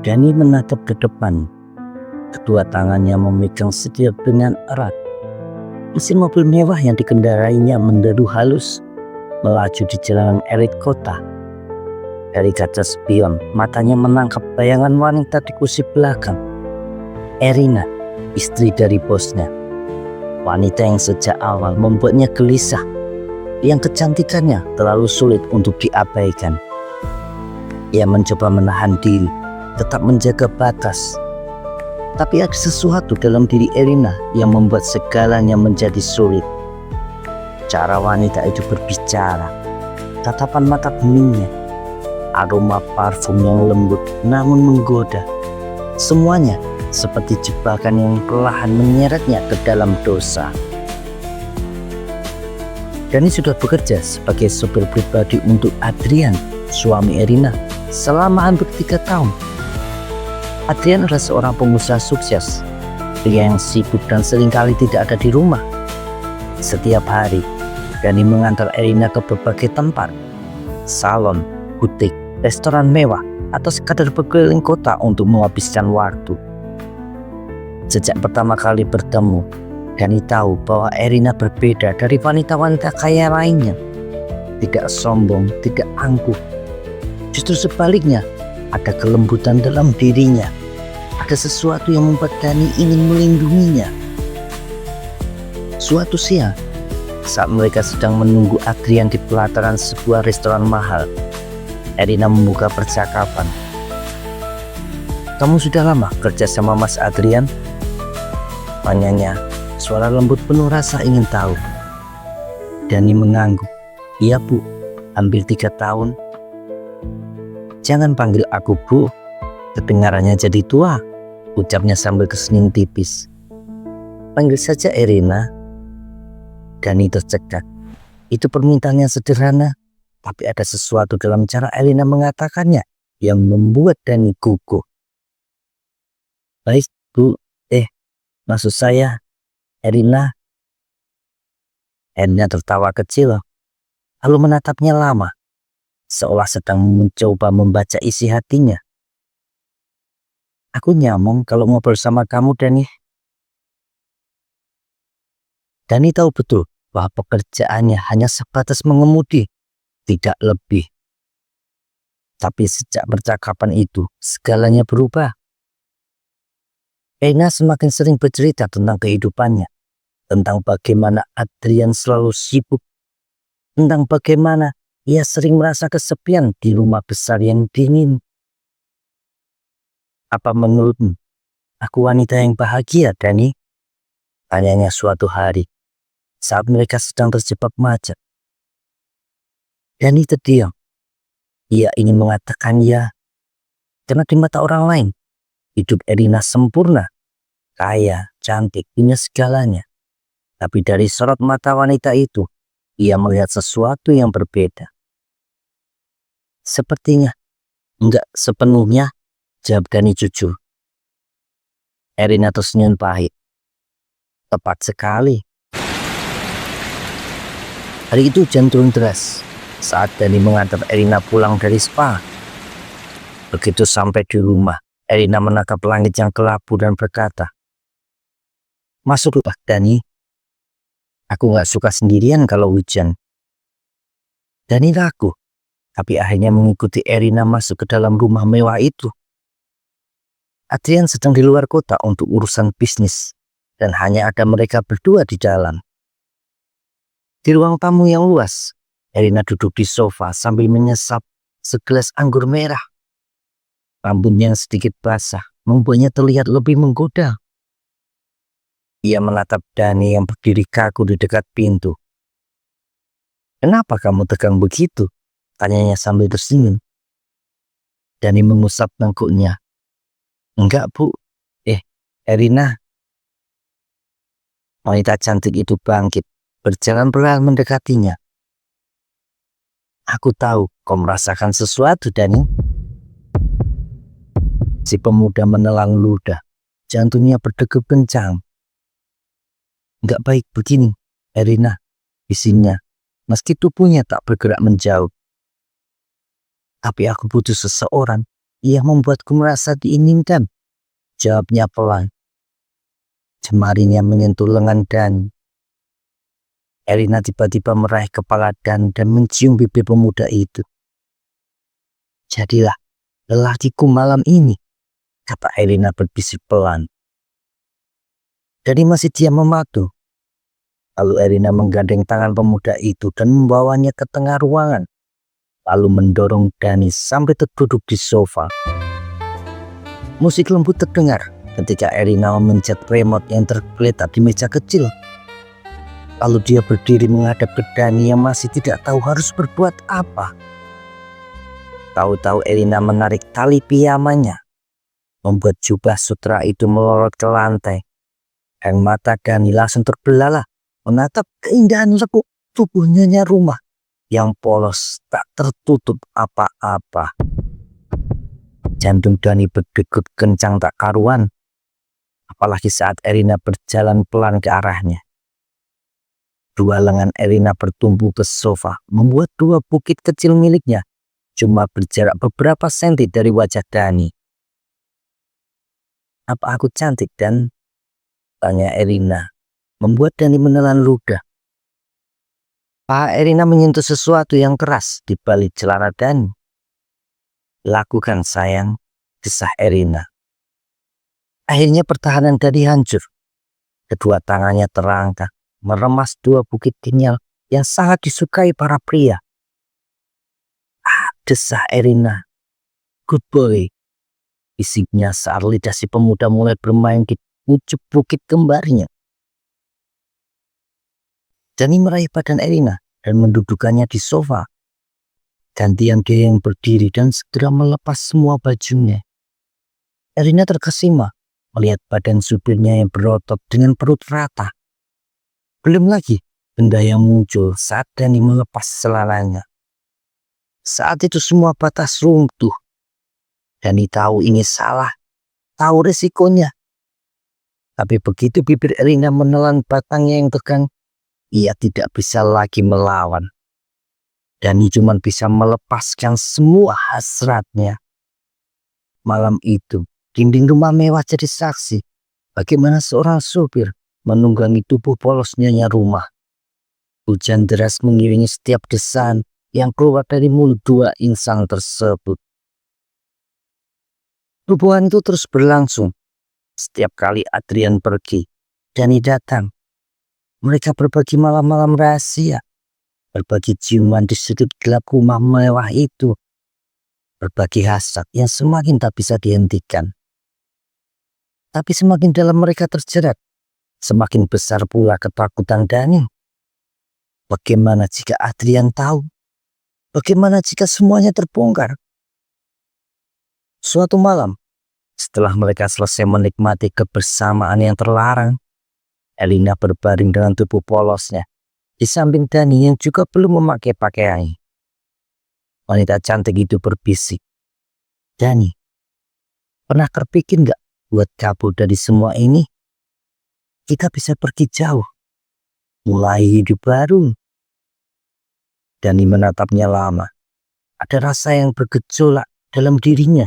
Dani menatap ke depan. Kedua tangannya memegang setir dengan erat. Mesin mobil mewah yang dikendarainya menderu halus, melaju di jalanan elit kota. Dari kaca spion, matanya menangkap bayangan wanita di kursi belakang. Erina, istri dari bosnya. Wanita yang sejak awal membuatnya gelisah, yang kecantikannya terlalu sulit untuk diabaikan. Ia mencoba menahan diri, tetap menjaga batas. Tapi ada sesuatu dalam diri Erina yang membuat segalanya menjadi sulit. Cara wanita itu berbicara, tatapan mata beningnya, aroma parfum yang lembut namun menggoda. Semuanya seperti jebakan yang perlahan menyeretnya ke dalam dosa. Dani sudah bekerja sebagai sopir pribadi untuk Adrian, suami Erina, selama hampir 3 tahun. Adrian adalah seorang pengusaha sukses, pria yang sibuk dan seringkali tidak ada di rumah. Setiap hari, Dani mengantar Erina ke berbagai tempat, salon, butik, restoran mewah, atau sekadar berkeliling kota untuk menghabiskan waktu. Sejak pertama kali bertemu, Dani tahu bahwa Erina berbeda dari wanita-wanita kaya lainnya. Tidak sombong, tidak angkuh. Justru sebaliknya, ada kelembutan dalam dirinya. Ada sesuatu yang membuat Dani ingin melindunginya. Suatu siang, saat mereka sedang menunggu Adrian di pelataran sebuah restoran mahal, Erina membuka percakapan. "Kamu sudah lama kerja sama Mas Adrian?" tanyanya, suara lembut penuh rasa ingin tahu. Dani mengangguk. "Iya Bu, hampir 3 tahun. Jangan panggil aku Bu, kedengarannya jadi tua," ucapnya sambil tersenyum tipis. "Panggil saja Erina." Dani tercekat. Itu permintaannya sederhana, tapi ada sesuatu dalam cara Erina mengatakannya yang membuat Dani gugup. "Baik Bu, maksud saya Erina." Erina tertawa kecil, lalu menatapnya lama, seolah sedang mencoba membaca isi hatinya. "Aku nyaman kalau ngobrol sama kamu, Dani." Dani tahu betul bahwa pekerjaannya hanya sebatas mengemudi, tidak lebih. Tapi sejak percakapan itu, segalanya berubah. Erina semakin sering bercerita tentang kehidupannya, tentang bagaimana Adrian selalu sibuk, tentang bagaimana ia sering merasa kesepian di rumah besar yang dingin. "Apa menurutmu aku wanita yang bahagia, Dani?" tanyanya suatu hari saat mereka sedang terjebak macet. Dani terdiam. Ia ingin mengatakan ya, karena di mata orang lain hidup Erina sempurna, kaya, cantik, punya segalanya. Tapi dari sorot mata wanita itu, ia melihat sesuatu yang berbeda. "Sepertinya enggak sepenuhnya," jawab Dani jujur. Erina tersenyum pahit. "Tepat sekali." Hari itu hujan turun deras saat Dani mengantar Erina pulang dari spa. Begitu sampai di rumah, Erina menatap langit yang kelabu dan berkata, "Masuklah Dani. Aku gak suka sendirian kalau hujan." Dani ragu, tapi akhirnya mengikuti Erina masuk ke dalam rumah mewah itu. Adrian sedang di luar kota untuk urusan bisnis, dan hanya ada mereka berdua di dalam. Di ruang tamu yang luas, Erina duduk di sofa sambil menyesap segelas anggur merah. Rambutnya yang sedikit basah membuatnya terlihat lebih menggoda. Ia menatap Dani yang berdiri kaku di dekat pintu. "Kenapa kamu tegang begitu?" tanyanya sambil tersenyum. Dani mengusap tengkuknya. "Enggak Bu, Erina." Wanita cantik itu bangkit, berjalan perlahan mendekatinya. "Aku tahu kau merasakan sesuatu, Dani." Si pemuda menelan ludah, jantungnya berdegup kencang. "Enggak baik begini, Erina," bisinya, meski tubuhnya tak bergerak menjauh. "Tapi aku butuh seseorang Ia membuatku merasa diinginkan, jawabnya pelan. Jemarinya menyentuh lengan Dani. Erina tiba-tiba meraih kepala Dan dan mencium bibir pemuda itu. Jadilah lelakiku malam ini, kata Erina berbisik pelan. Dani masih diam mematu. Lalu Erina menggandeng tangan pemuda itu dan membawanya ke tengah ruangan. Lalu mendorong Dani sampai terduduk di sofa. Musik lembut terdengar ketika Erina memencet remote yang tergeletak di meja kecil. Lalu dia berdiri menghadap ke Dani yang masih tidak tahu harus berbuat apa. Tahu-tahu Erina menarik tali piyamanya, membuat jubah sutra itu melorot ke lantai. Dan mata Dani langsung terbelalak menatap keindahan lekuk tubuhnya Rumah yang polos tak tertutup apa-apa. Jantung Dani berdegup kencang tak karuan, apalagi saat Erina berjalan pelan ke arahnya. Dua lengan Erina bertumbuh ke sofa, membuat dua bukit kecil miliknya cuma berjarak beberapa senti dari wajah Dani. Apa aku cantik, Dan? Tanya Erina, membuat Dani menelan ludah. Paha Erina menyentuh sesuatu yang keras di balik celana Dani. Lakukan sayang, desah Erina. Akhirnya pertahanan Dani hancur. Kedua tangannya terangkat, meremas dua bukit kenyal yang sangat disukai para pria. Desah Erina. Good boy, bisiknya saat lidah si pemuda mulai bermain di pucuk bukit kembarnya. Dani meraih badan Erina dan mendudukannya di sofa. Gantian dia yang berdiri dan segera melepas semua bajunya. Erina terkesima melihat badan supirnya yang berotot dengan perut rata. Belum lagi benda yang muncul saat Dani melepas celananya. Saat itu semua batas runtuh. Dani tahu ini salah, tahu resikonya. Tapi begitu bibir Erina menelan batangnya yang tegang, ia tidak bisa lagi melawan. Dani cuma bisa melepaskan semua hasratnya. Malam itu, dinding rumah mewah jadi saksi bagaimana seorang supir menunggangi tubuh polosnya Rumah. Hujan deras mengiringi setiap desahan yang keluar dari mulut dua insan tersebut. Hubungan itu terus berlangsung. Setiap kali Adrian pergi, Dani datang. Mereka berbagi malam-malam rahasia, berbagi ciuman di sudut gelap rumah mewah itu, berbagi hasrat yang semakin tak bisa dihentikan. Tapi semakin dalam mereka terjerat, semakin besar pula ketakutan Dani. Bagaimana jika Adrian tahu? Bagaimana jika semuanya terbongkar? Suatu malam, setelah mereka selesai menikmati kebersamaan yang terlarang, Erina berbaring dengan tubuh polosnya di samping Dani yang juga belum memakai pakaian. Wanita cantik itu berbisik, Dani, pernah terpikir gak buat kabur dari semua ini? Kita bisa pergi jauh, mulai hidup baru. Dani menatapnya lama. Ada rasa yang bergejolak dalam dirinya.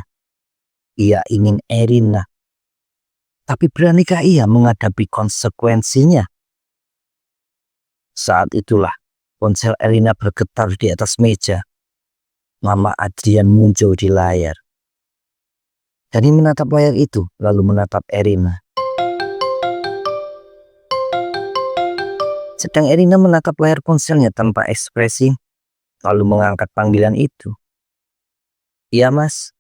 Ia ingin Erina. Tapi beranikah ia menghadapi konsekuensinya? Saat itulah ponsel Erina bergetar di atas meja. Nama Adrian muncul di layar. Dani menatap layar itu lalu menatap Erina. Sedang Erina menatap layar ponselnya tanpa ekspresi, lalu mengangkat panggilan itu. Iya mas,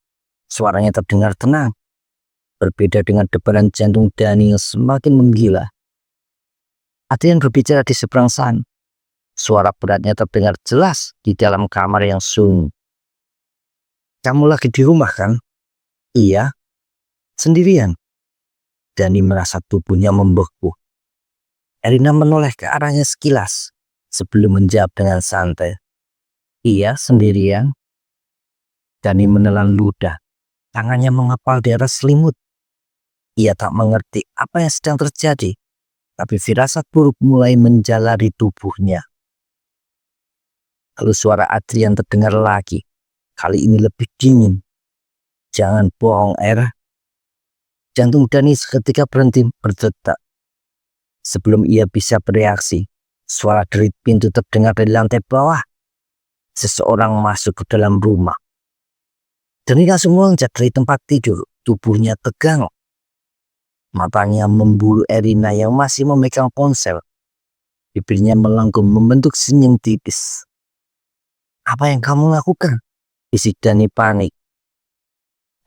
suaranya terdengar tenang. Berbeda dengan debaran jantung Dani yang semakin menggila. Adrian berbicara di seberang sana. Suara beratnya terdengar jelas di dalam kamar yang sunyi. Kamu lagi di rumah kan? Iya. Sendirian? Dani merasa tubuhnya membeku. Erina menoleh ke arahnya sekilas sebelum menjawab dengan santai. Iya, sendirian. Dani menelan ludah. Tangannya mengepal di atas selimut. Ia tak mengerti apa yang sedang terjadi, tapi firasat buruk mulai menjalari tubuhnya. Lalu suara Adrian terdengar lagi, kali ini lebih dingin. Jangan bohong, Era. Jantung Dani seketika berhenti berdetak. Sebelum ia bisa bereaksi, suara derit pintu terdengar dari lantai bawah. Seseorang masuk ke dalam rumah. Dani langsung meloncat dari tempat tidur, tubuhnya tegang. Matanya memburu Erina yang masih memegang ponsel. Bibirnya melengkung membentuk senyum tipis. "Apa yang kamu lakukan?" bisik Dani panik.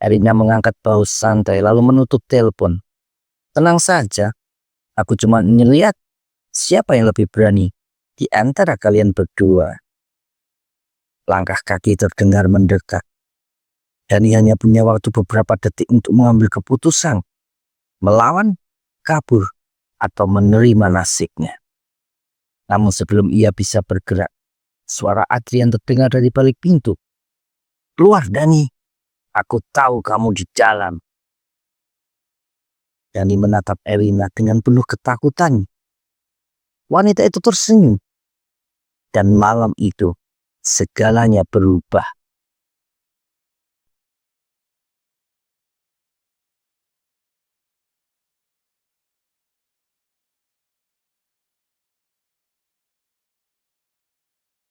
Erina mengangkat bahu santai lalu menutup telepon. "Tenang saja, aku cuma ngeliat siapa yang lebih berani di antara kalian berdua." Langkah kaki terdengar mendekat. Dani hanya punya waktu beberapa detik untuk mengambil keputusan, melawan, kabur, atau menerima nasibnya. Namun sebelum ia bisa bergerak, suara Adrian terdengar dari balik pintu. "Keluar, Dani. Aku tahu kamu di dalam." Dani menatap Erina dengan penuh ketakutan. Wanita itu tersenyum. Dan malam itu, segalanya berubah.